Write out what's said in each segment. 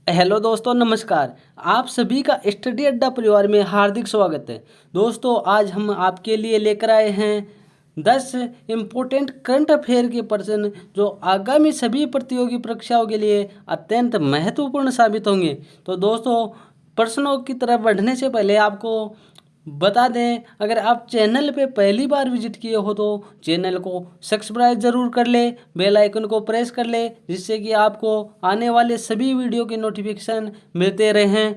Hello दोस्तों, नमस्कार। आप सभी का स्टडी अड्डा परिवार में हार्दिक स्वागत है। दोस्तों, आज हम आपके लिए लेकर आए हैं 10 इम्पोर्टेंट करंट अफेयर के प्रश्न जो आगामी सभी प्रतियोगी परीक्षाओं के लिए अत्यंत महत्वपूर्ण साबित होंगे। तो दोस्तों, प्रश्नों की तरफ बढ़ने से पहले आपको बता दें, अगर आप चैनल पे पहली बार विजिट किए हो तो चैनल को सब्सक्राइब ज़रूर कर ले, बेल आइकन को प्रेस कर ले, जिससे कि आपको आने वाले सभी वीडियो के नोटिफिकेशन मिलते रहें।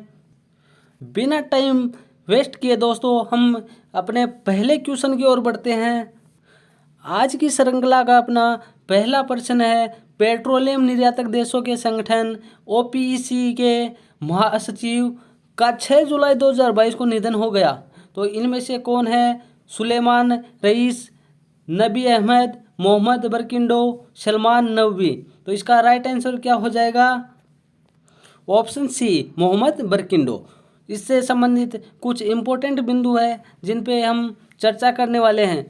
बिना टाइम वेस्ट किए दोस्तों, हम अपने पहले क्वेश्चन की ओर बढ़ते हैं। आज की श्रृंखला का अपना पहला प्रश्न है, पेट्रोलियम निर्यातक देशों के संगठन ओपीईसी के महासचिव का 6 जुलाई 2022 को निधन हो गया। तो इनमें से कौन है? सुलेमान रईस, नबी अहमद, मोहम्मद बरकिंडो, सलमान नकवी। तो इसका राइट आंसर क्या हो जाएगा? Option C, Mohammad Barkindo. इससे संबंधित कुछ इम्पोर्टेंट बिंदु है जिन पे हम चर्चा करने वाले हैं।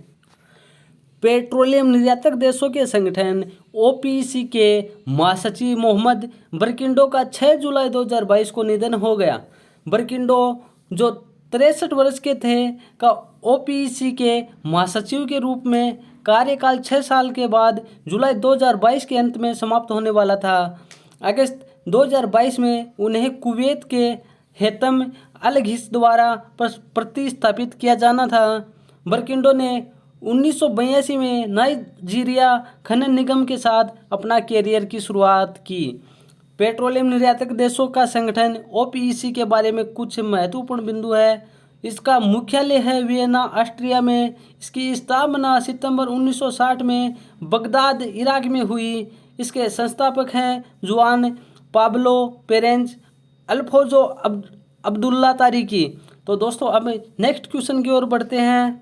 पेट्रोलियम निर्यातक देशों के संगठन ओपीईसी के महासचिव मोहम्मद बरकिंडो का 6 जुलाई 2022 को निधन हो गया। बरकिंडो जो 63 वर्ष के थे का ओपीईसी के महासचिव के रूप में कार्यकाल 6 साल के बाद जुलाई 2022 के अंत में समाप्त होने वाला था। अगस्त 2022 में उन्हें कुवैत के हेतम अल घिस द्वारा प्रतिस्थापित किया जाना था। बरकिंडो ने 1982 में नाइजीरिया खनन निगम के साथ अपना कैरियर की शुरुआत की। पेट्रोलियम निर्यातक देशों का संगठन ओपीईसी के बारे में कुछ महत्वपूर्ण बिंदु है। इसका मुख्यालय है वियना, ऑस्ट्रिया में। इसकी स्थापना सितंबर 1960 में बगदाद, इराक में हुई। इसके संस्थापक हैं जुआन पाब्लो पेरेंज, अल्फोजो अब्दुल्ला तारिकी। तो दोस्तों, अब नेक्स्ट क्वेश्चन की ओर बढ़ते हैं।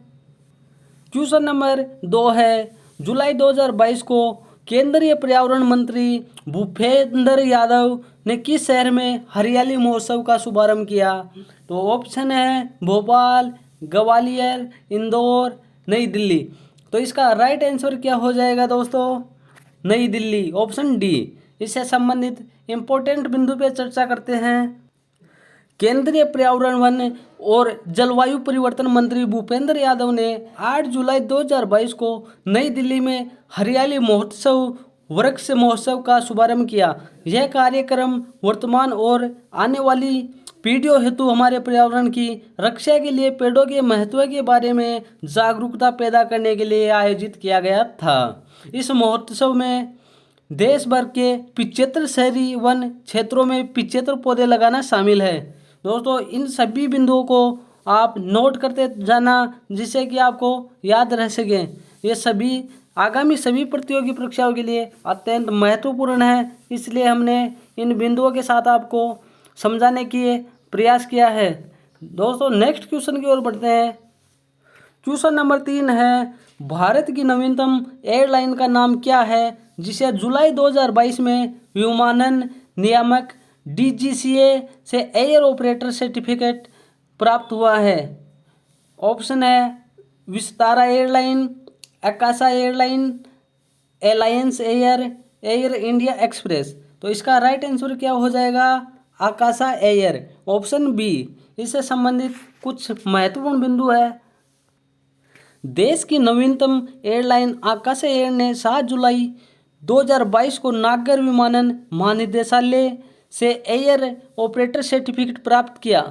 क्वेश्चन नंबर 2 है, जुलाई 2022 को केंद्रीय पर्यावरण मंत्री भूपेंद्र यादव ने किस शहर में हरियाली महोत्सव का शुभारंभ किया? तो ऑप्शन है भोपाल, ग्वालियर, इंदौर, नई दिल्ली। तो इसका राइट आंसर क्या हो जाएगा दोस्तों? नई दिल्ली, ऑप्शन डी। इससे संबंधित इम्पोर्टेंट बिंदु पे चर्चा करते हैं। केंद्रीय पर्यावरण, वन और जलवायु परिवर्तन मंत्री भूपेंद्र यादव ने 8 जुलाई 2022 को नई दिल्ली में हरियाली महोत्सव वृक्ष महोत्सव का शुभारंभ किया। यह कार्यक्रम वर्तमान और आने वाली पीढ़ियों हेतु हमारे पर्यावरण की रक्षा के लिए पेड़ों के महत्व के बारे में जागरूकता पैदा करने के लिए आयोजित किया गया था। इस महोत्सव में देश भर के 75 शहरी वन क्षेत्रों में 75 पौधे लगाना शामिल है। दोस्तों, इन सभी बिंदुओं को आप नोट करते जाना, जिससे कि आपको याद रह सके। ये सभी आगामी सभी प्रतियोगी परीक्षाओं के लिए अत्यंत महत्वपूर्ण है, इसलिए हमने इन बिंदुओं के साथ आपको समझाने की प्रयास किया है। दोस्तों, नेक्स्ट क्वेश्चन की ओर बढ़ते हैं। क्वेश्चन नंबर 3 है, भारत की नवीनतम एयरलाइन का नाम क्या है जिसे जुलाई 2022 में विमानन नियामक डीजीसीए से एयर ऑपरेटर सर्टिफिकेट प्राप्त हुआ है? ऑप्शन है Vistara airline, Akasa airline, alliance air, air India express. तो इसका राइट आंसर क्या हो जाएगा? Akasa air, option B. इससे संबंधित कुछ महत्वपूर्ण बिंदु है। देश की नवीनतम एयरलाइन आकाशा एयर ने 7 जुलाई 2022 को नागर विमानन महानिदेशालय से एयर ऑपरेटर सर्टिफिकेट प्राप्त किया।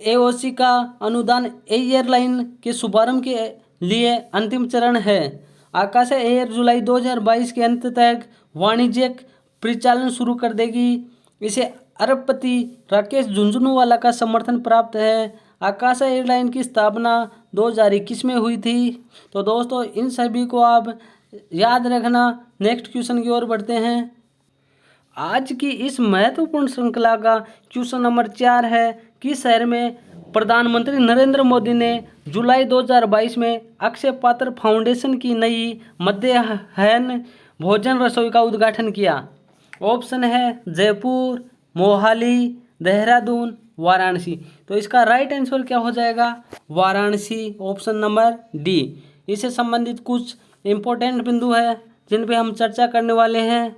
एओसी का अनुदान एयरलाइन के शुभारंभ के लिए अंतिम चरण है। आकाशा एयर जुलाई 2022 के अंत तक वाणिज्यिक परिचालन शुरू कर देगी। इसे अरबपति राकेश झुंझुनवाला का समर्थन प्राप्त है। आकाशा एयरलाइन की स्थापना 2021 में हुई थी। तो दोस्तों, इन सभी को आप याद रखना। नेक्स्ट क्वेश्चन की ओर बढ़ते हैं। आज की इस महत्वपूर्ण श्रृंखला का क्वेश्चन नंबर 4 है, किस शहर में प्रधानमंत्री नरेंद्र मोदी ने जुलाई 2022 में अक्षय पात्र फाउंडेशन की नई मध्याह्न भोजन रसोई का उद्घाटन किया? ऑप्शन है जयपुर, मोहाली, देहरादून, वाराणसी। तो इसका राइट आंसर क्या हो जाएगा? Varanasi, option number D. इससे संबंधित कुछ इम्पोर्टेंट बिंदु है जिन पे हम चर्चा करने वाले हैं।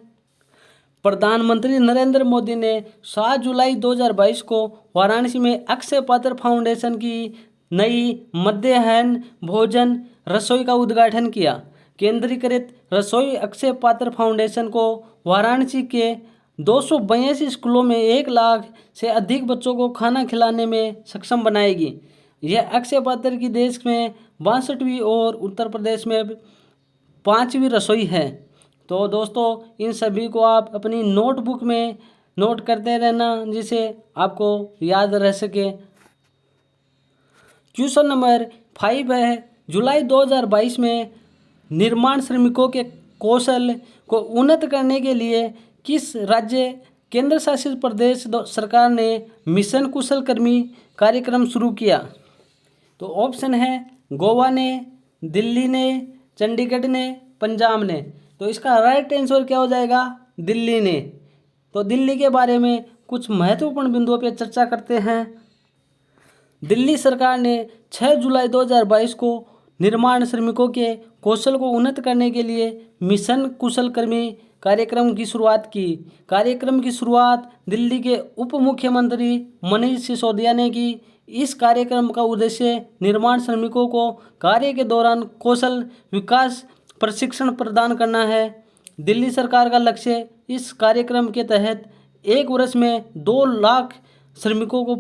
प्रधानमंत्री नरेंद्र मोदी ने 7 जुलाई 2022 को वाराणसी में अक्षय पात्र फाउंडेशन की नई मध्याह्न भोजन रसोई का उद्घाटन किया। केंद्रीकृत रसोई अक्षय पात्र फाउंडेशन को वाराणसी के 282 स्कूलों में 1 लाख से अधिक बच्चों को खाना खिलाने में सक्षम बनाएगी। यह अक्षय पात्र की देश में 62वीं और उत्तर प्रदेश में 5वीं रसोई है। तो दोस्तों इन सभी को आप अपनी नोटबुक में नोट करते रहना जिसे आपको याद रह सके। क्वेश्चन नंबर 5 है, जुलाई 2022 में निर्माण श्रमिकों के कौशल को उन्नत करने के लिए किस राज्य केंद्र शासित प्रदेश सरकार ने मिशन कुशल कर्मी कार्यक्रम शुरू किया? तो ऑप्शन है गोवा ने, दिल्ली ने, चंडीगढ़ ने, पंजाब ने। तो इसका राइट आंसर क्या हो जाएगा? दिल्ली ने। तो दिल्ली के बारे में कुछ महत्वपूर्ण बिंदुओं पर चर्चा करते हैं। दिल्ली सरकार ने 6 जुलाई 2022 को निर्माण श्रमिकों के कौशल को उन्नत करने के लिए मिशन कुशल कर्मी कार्यक्रम की शुरुआत की। कार्यक्रम की शुरुआत दिल्ली के उप मुख्यमंत्री मनीष सिसोदिया ने की। इस कार्यक्रम का उद्देश्य निर्माण श्रमिकों को कार्य के दौरान कौशल विकास प्रशिक्षण प्रदान करना है। दिल्ली सरकार का लक्ष्य इस कार्यक्रम के तहत 1 वर्ष में 2 लाख श्रमिकों को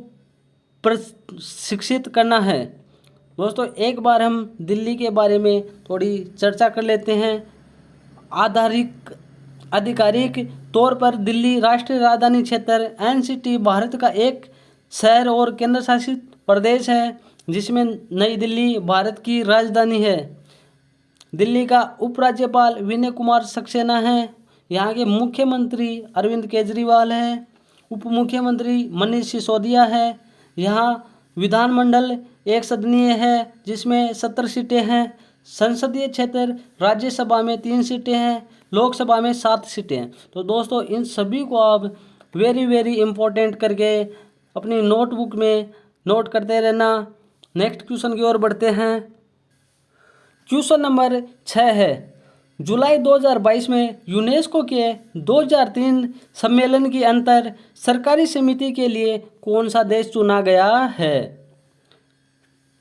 प्रशिक्षित करना है। दोस्तों एक बार हम दिल्ली के बारे में थोड़ी चर्चा कर लेते हैं। आधिकारिक तौर पर दिल्ली राष्ट्रीय राजधानी क्षेत्र NCT भारत का एक शहर और केंद्र शासित प्रदेश है जिसमें नई दिल्ली भारत की राजधानी है। दिल्ली का उपराज्यपाल विनय कुमार सक्सेना है। यहाँ के मुख्यमंत्री अरविंद केजरीवाल है। उप मुख्यमंत्री मनीष सिसोदिया है। यहाँ विधानमंडल एक सदनीय है जिसमें 70 सीटें हैं। संसदीय क्षेत्र राज्यसभा में 3 सीटें हैं, लोकसभा में 7 सीटें हैं। तो दोस्तों इन सभी को आप वेरी इम्पोर्टेंट करके अपनी नोटबुक में नोट करते रहना। नेक्स्ट क्वेश्चन की ओर बढ़ते हैं। क्वेश्चन नंबर 6 है, जुलाई 2022 में यूनेस्को के 2003 सम्मेलन की अंतर सरकारी समिति के लिए कौन सा देश चुना गया है?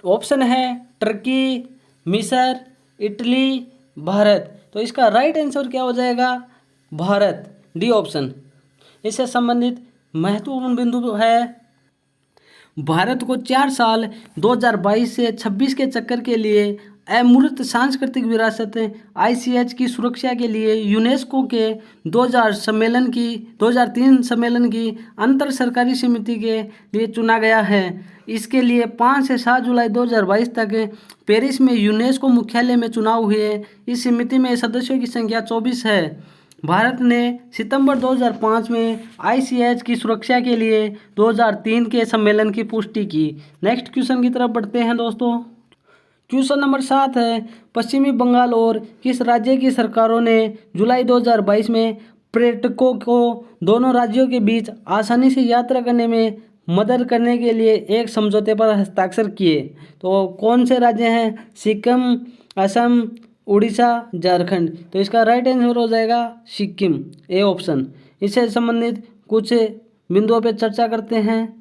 ऑप्शन है टर्की, मिस्र, इटली, भारत। तो इसका राइट आंसर क्या हो जाएगा? Bharat, D option. इससे संबंधित महत्वपूर्ण बिंदु है, भारत को 4 साल 2022 से 26 के चक्कर के लिए अमूर्त सांस्कृतिक विरासत ICH की सुरक्षा के लिए यूनेस्को के 2003 सम्मेलन की अंतर सरकारी समिति के लिए चुना गया है। इसके लिए 5 से 7 जुलाई 2022 तक पेरिस में यूनेस्को मुख्यालय में चुनाव हुए। इस समिति में सदस्यों की संख्या 24 है। भारत ने सितंबर 2005 में ICH की सुरक्षा के लिए 2003 के सम्मेलन की पुष्टि की। नेक्स्ट क्वेश्चन की तरफ बढ़ते हैं दोस्तों। क्वेश्चन नंबर 7 है, पश्चिमी बंगाल और किस राज्य की सरकारों ने जुलाई 2022 में पर्यटकों को दोनों राज्यों के बीच आसानी से यात्रा करने में मदद करने के लिए एक समझौते पर हस्ताक्षर किए? तो कौन से राज्य हैं? सिक्किम, असम, उड़ीसा, झारखंड। तो इसका राइट आंसर हो जाएगा सिक्किम, ए ऑप्शन। इससे संबंधित कुछ बिंदुओं पर चर्चा करते हैं।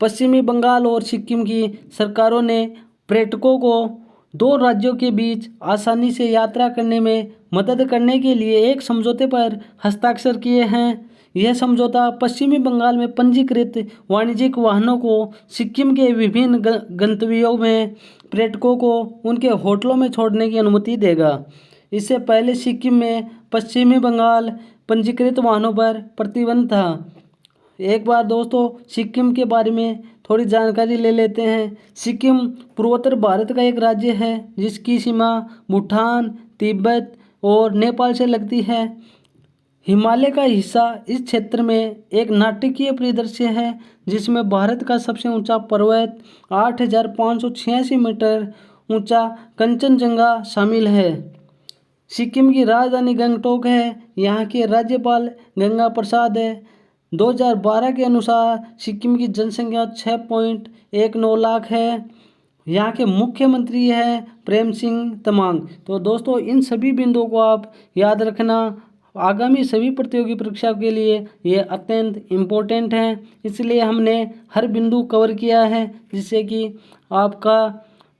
पश्चिमी बंगाल और सिक्किम की सरकारों ने पर्यटकों को 2 राज्यों के बीच आसानी से यात्रा करने में मदद करने के लिए एक समझौते पर हस्ताक्षर किए हैं। यह समझौता पश्चिमी बंगाल में पंजीकृत वाणिज्यिक वाहनों को सिक्किम के विभिन्न गंतव्यों में पर्यटकों को उनके होटलों में छोड़ने की अनुमति देगा। इससे पहले सिक्किम में पश्चिमी बंगाल पंजीकृत वाहनों पर प्रतिबंध था। एक बार दोस्तों सिक्किम के बारे में थोड़ी जानकारी ले लेते हैं। सिक्किम पूर्वोत्तर भारत का एक राज्य है जिसकी सीमा भूटान, तिब्बत और नेपाल से लगती है। हिमालय का हिस्सा इस क्षेत्र में एक नाटकीय परिदृश्य है जिसमें भारत का सबसे ऊंचा पर्वत 8,586 मीटर ऊंचा कंचनजंगा शामिल है। सिक्किम की राजधानी गंगटोक है। यहाँ के राज्यपाल गंगा प्रसाद है। 2012 के अनुसार सिक्किम की जनसंख्या 6.19 लाख है। यहाँ के मुख्यमंत्री हैं प्रेम सिंह तमांग। तो दोस्तों इन सभी बिंदुओं को आप याद रखना आगामी सभी प्रतियोगी परीक्षाओं के लिए ये अत्यंत इम्पोर्टेंट हैं, इसलिए हमने हर बिंदु कवर किया है जिससे कि आपका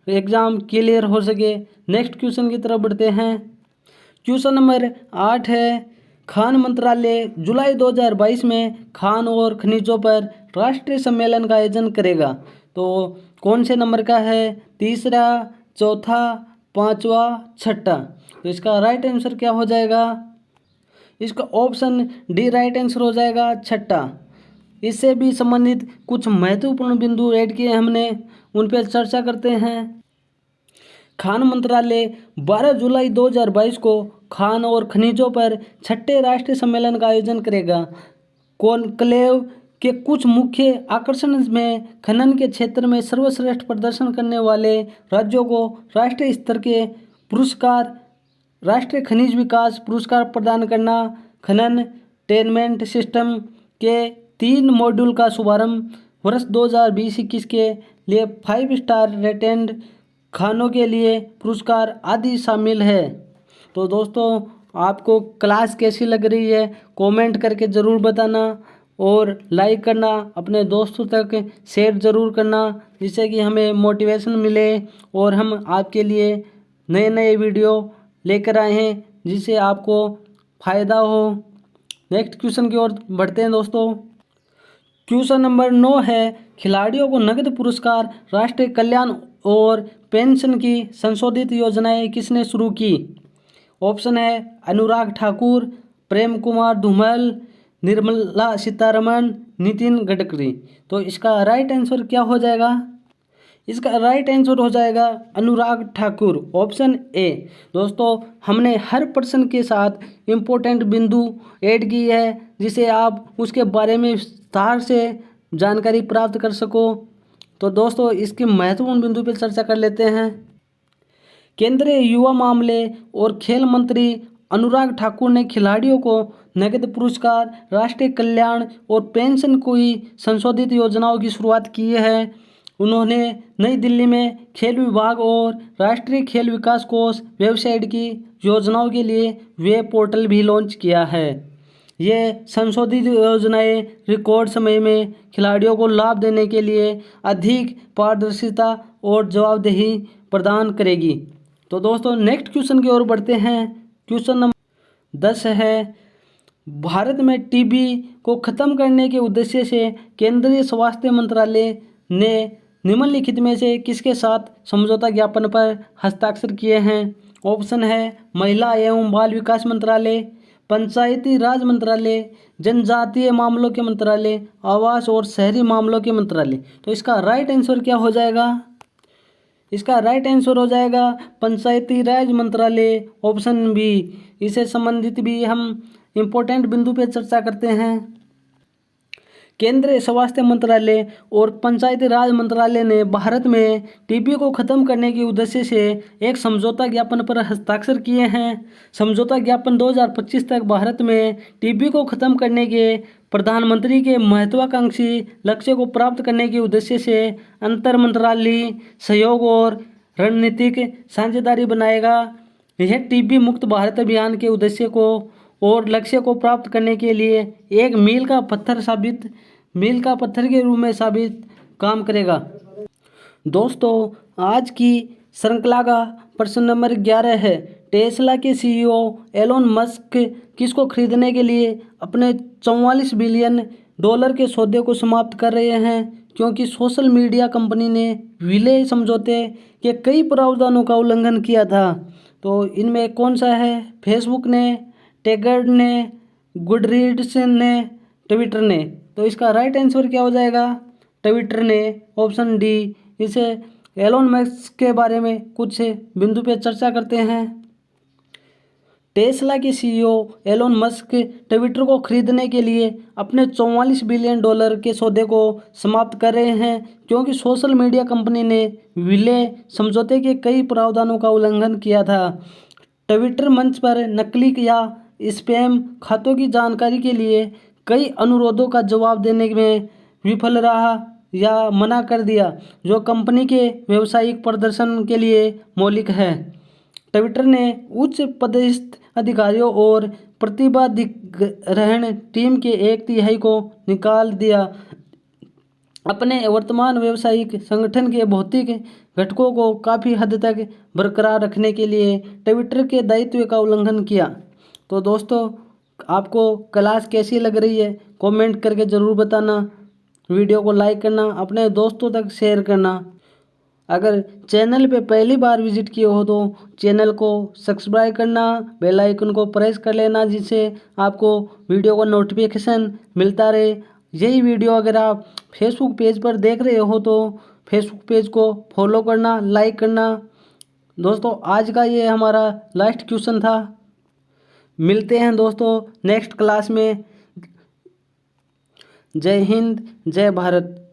एग्ज़ाम क्लियर हो सके। नेक्स्ट क्वेश्चन की तरफ बढ़ते हैं। क्वेश्चन नंबर 8 है, खान मंत्रालय जुलाई 2022 में खान और खनिजों पर राष्ट्रीय सम्मेलन का आयोजन करेगा। तो कौन से नंबर का है? तीसरा, चौथा, पांचवा, छठा। तो इसका राइट आंसर क्या हो जाएगा? इसका ऑप्शन डी राइट आंसर हो जाएगा, छठा। इससे भी संबंधित कुछ महत्वपूर्ण बिंदु ऐड किए हमने, उन पर चर्चा करते हैं। खान मंत्रालय 12 जुलाई 2022 को खान और खनिजों पर छठे राष्ट्रीय सम्मेलन का आयोजन करेगा। कॉन्क्लेव के कुछ मुख्य आकर्षण में खनन के क्षेत्र में सर्वश्रेष्ठ प्रदर्शन करने वाले राज्यों को राष्ट्रीय स्तर के पुरस्कार, राष्ट्रीय खनिज विकास पुरस्कार प्रदान करना, खनन टेनमेंट सिस्टम के 3 मॉड्यूल का शुभारंभ वर्ष 2020-21 के लिए 5 स्टार रेटेड खानों के लिए पुरस्कार आदि शामिल है। तो दोस्तों, आपको क्लास कैसी लग रही है कमेंट करके ज़रूर बताना, और लाइक करना, अपने दोस्तों तक शेयर ज़रूर करना, जिससे कि हमें मोटिवेशन मिले और हम आपके लिए नए नए वीडियो लेकर आए हैं जिससे आपको फ़ायदा हो। नेक्स्ट क्वेश्चन की ओर बढ़ते हैं दोस्तों। क्वेश्चन नंबर 9 है, खिलाड़ियों को नगद पुरस्कार, राष्ट्रीय कल्याण और पेंशन की संशोधित योजनाएं किसने शुरू की? ऑप्शन है अनुराग ठाकुर, प्रेम कुमार धूमल, निर्मला सीतारमण, नितिन गडकरी। तो इसका राइट आंसर क्या हो जाएगा? इसका राइट आंसर हो जाएगा अनुराग ठाकुर, ऑप्शन ए। दोस्तों, हमने हर प्रश्न के साथ इम्पोर्टेंट बिंदु ऐड की है जिसे आप उसके बारे में विस्तार से जानकारी प्राप्त कर सको। तो दोस्तों, इसके महत्वपूर्ण बिंदु पर चर्चा कर लेते हैं। केंद्रीय युवा मामले और खेल मंत्री अनुराग ठाकुर ने खिलाड़ियों को नगद पुरस्कार, राष्ट्रीय कल्याण और पेंशन की संशोधित योजनाओं की शुरुआत की है। उन्होंने नई दिल्ली में खेल विभाग और राष्ट्रीय खेल विकास कोष वेबसाइट की योजनाओं के लिए वेब पोर्टल भी लॉन्च किया है। ये संशोधित योजनाएं रिकॉर्ड समय में खिलाड़ियों को लाभ देने के लिए अधिक पारदर्शिता और जवाबदेही प्रदान करेगी। तो दोस्तों, नेक्स्ट क्वेश्चन की ओर बढ़ते हैं। क्वेश्चन नंबर 10 है, भारत में टीबी को खत्म करने के उद्देश्य से केंद्रीय स्वास्थ्य मंत्रालय ने निम्नलिखित में से किसके साथ समझौता ज्ञापन पर हस्ताक्षर किए हैं? ऑप्शन है महिला एवं बाल विकास मंत्रालय, पंचायती राज मंत्रालय, जनजातीय मामलों के मंत्रालय, आवास और शहरी मामलों के मंत्रालय। तो इसका राइट आंसर क्या हो जाएगा? इसका राइट आंसर हो जाएगा पंचायती राज मंत्रालय, ऑप्शन बी। इसे संबंधित भी हम इम्पोर्टेंट बिंदु पे चर्चा करते हैं। केंद्रीय स्वास्थ्य मंत्रालय और पंचायती राज मंत्रालय ने भारत में टीबी को खत्म करने के उद्देश्य से एक समझौता ज्ञापन पर हस्ताक्षर किए हैं। समझौता ज्ञापन 2025 तक भारत में टीबी को खत्म करने के प्रधानमंत्री के महत्वाकांक्षी लक्ष्य को प्राप्त करने के उद्देश्य से अंतर मंत्रालयीय सहयोग और रणनीतिक साझेदारी बनाएगा। यह टीबी मुक्त भारत अभियान के उद्देश्य को और लक्ष्य को प्राप्त करने के लिए एक मील का पत्थर के रूप में साबित काम करेगा। दोस्तों, आज की श्रृंखला का प्रश्न नंबर 11 है, टेस्ला के सीईओ एलोन मस्क किसको खरीदने के लिए अपने $44 बिलियन के सौदे को समाप्त कर रहे हैं, क्योंकि सोशल मीडिया कंपनी ने विलय समझौते के कई प्रावधानों का उल्लंघन किया था। तो इनमें कौन सा है? फेसबुक ने, टेगर्ड ने, गुडरीड्स ने, ट्विटर ने। तो इसका राइट आंसर क्या हो जाएगा? ट्विटर ने, ऑप्शन डी। इसे एलोन मस्क के बारे में कुछ बिंदु पे चर्चा करते हैं। टेस्ला के सीईओ एलोन मस्क ट्विटर को खरीदने के लिए अपने $44 बिलियन के सौदे को समाप्त कर रहे हैं, क्योंकि सोशल मीडिया कंपनी ने विलय समझौते के कई प्रावधानों का उल्लंघन किया था। ट्विटर मंच पर नकली या स्पैम खातों की जानकारी के लिए कई अनुरोधों का जवाब देने में विफल रहा या मना कर दिया, जो कंपनी के व्यावसायिक प्रदर्शन के लिए मौलिक है। ट्विटर ने उच्च पदस्थ अधिकारियों और प्रतिभा ग्रहण टीम के 1/3 को निकाल दिया। अपने वर्तमान व्यावसायिक संगठन के भौतिक घटकों को काफ़ी हद तक बरकरार रखने के लिए ट्विटर के दायित्व का उल्लंघन किया। तो दोस्तों, आपको क्लास कैसी लग रही है कमेंट करके ज़रूर बताना। वीडियो को लाइक करना, अपने दोस्तों तक शेयर करना। अगर चैनल पे पहली बार विजिट किए हो तो चैनल को सब्सक्राइब करना, बेल आइकन को प्रेस कर लेना, जिससे आपको वीडियो का नोटिफिकेशन मिलता रहे। यही वीडियो अगर आप फेसबुक पेज पर देख रहे हो तो फेसबुक पेज को फॉलो करना, लाइक करना। दोस्तों, आज का ये हमारा लास्ट क्वेश्चन था। मिलते हैं दोस्तों नेक्स्ट क्लास में। जय हिंद, जय भारत।